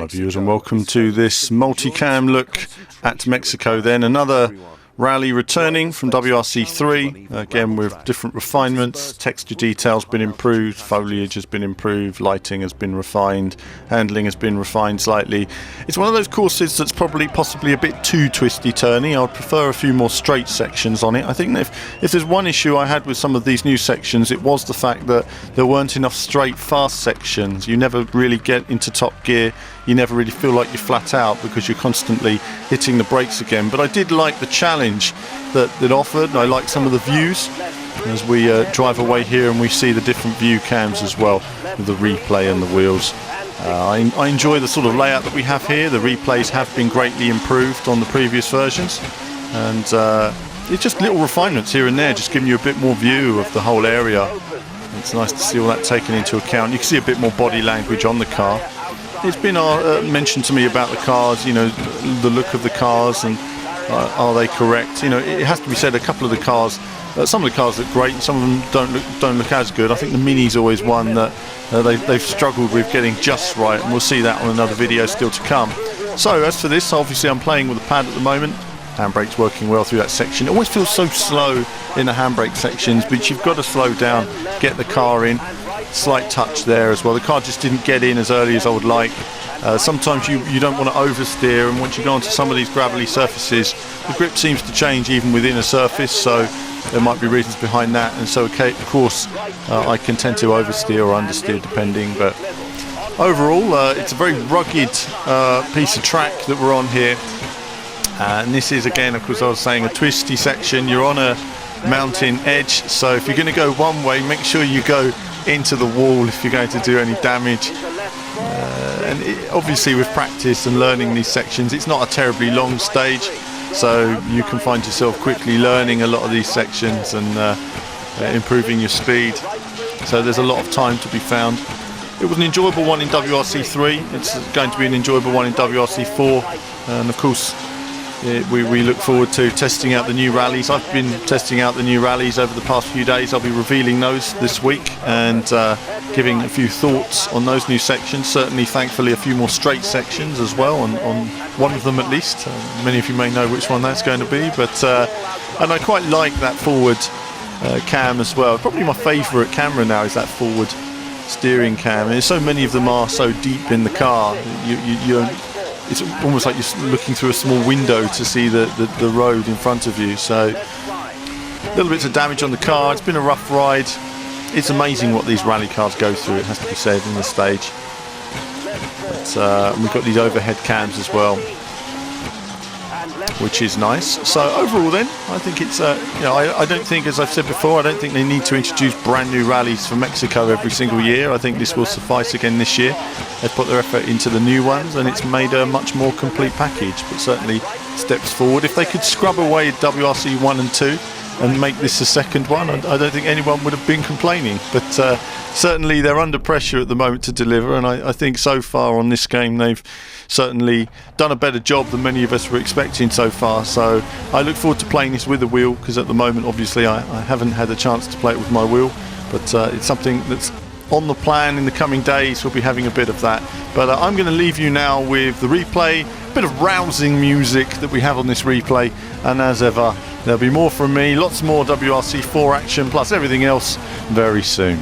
Hi viewers and welcome to this multicam look at Mexico then. Another rally returning from WRC 3, again with different refinements. Texture detail's been improved, foliage has been improved, lighting has been refined, handling has been refined slightly. It's one of those courses that's possibly a bit too twisty-turny. I would prefer a few more straight sections on it. I think that if there's one issue I had with some of these new sections, it was the fact that there weren't enough straight fast sections. You never really get into top gear. You never really feel like you're flat out because you're constantly hitting the brakes again. But I did like the challenge that it offered. I like some of the views as we drive away here and we see the different view cams as well with the replay and the wheels. I enjoy the sort of layout that we have here. The replays have been greatly improved on the previous versions, and it's just little refinements here and there, just giving you a bit more view of the whole area. It's nice to see all that taken into account. You can see a bit more body language on the car. It's been mentioned to me about the cars, you know, the look of the cars and are they correct? You know, it has to be said, a couple of the cars, some of the cars look great and some of them don't look as good. I think the Mini's always one that they've struggled with getting just right, and we'll see that on another video still to come. So as for this, obviously I'm playing with the pad at the moment. Handbrake's working well through that section. It always feels so slow in the handbrake sections, but you've got to slow down, get the car in. Slight touch there as well. The car just didn't get in as early as I would like. Sometimes you don't want to oversteer, and once you go onto some of these gravelly surfaces, the grip seems to change even within a surface, so there might be reasons behind that, and so of course I can tend to oversteer or understeer depending, but overall it's a very rugged piece of track that we're on here, and this is, again, of course, I was saying, a twisty section. You're on a mountain edge, so if you're going to go one way, make sure you go into the wall if you're going to do any damage. Obviously with practice and learning these sections, it's not a terribly long stage, so you can find yourself quickly learning a lot of these sections and improving your speed, so there's a lot of time to be found. It was an enjoyable one in WRC 3, it's going to be an enjoyable one in WRC 4, and of course we look forward to testing out the new rallies. I've been testing out the new rallies over the past few days. I'll be revealing those this week and giving a few thoughts on those new sections. Certainly, thankfully, a few more straight sections as well, on one of them at least. Many of you may know which one that's going to be, but and I quite like that forward cam as well. Probably my favourite camera now is that forward steering cam. And so many of them are so deep in the car. It's almost like you're looking through a small window to see the road in front of you. So little bits of damage on the car. It's been a rough ride. It's amazing what these rally cars go through, it has to be said, in this stage. But we've got these overhead cams as well, which is nice. So overall then, I think it's you know, I don't think, as I've said before, I don't think they need to introduce brand new rallies for Mexico every single year. I think this will suffice again this year. They've put their effort into the new ones and it's made a much more complete package, but certainly steps forward. If they could scrub away WRC 1 and 2 and make this a second one, I don't think anyone would have been complaining, but certainly they're under pressure at the moment to deliver, and I think so far on this game they've certainly done a better job than many of us were expecting so far. So I look forward to playing this with the wheel, because at the moment obviously I haven't had a chance to play it with my wheel, but it's something that's on the plan in the coming days. We'll be having a bit of that, but I'm going to leave you now with the replay, a bit of rousing music that we have on this replay, and as ever there'll be more from me, lots more WRC 4 action plus everything else very soon.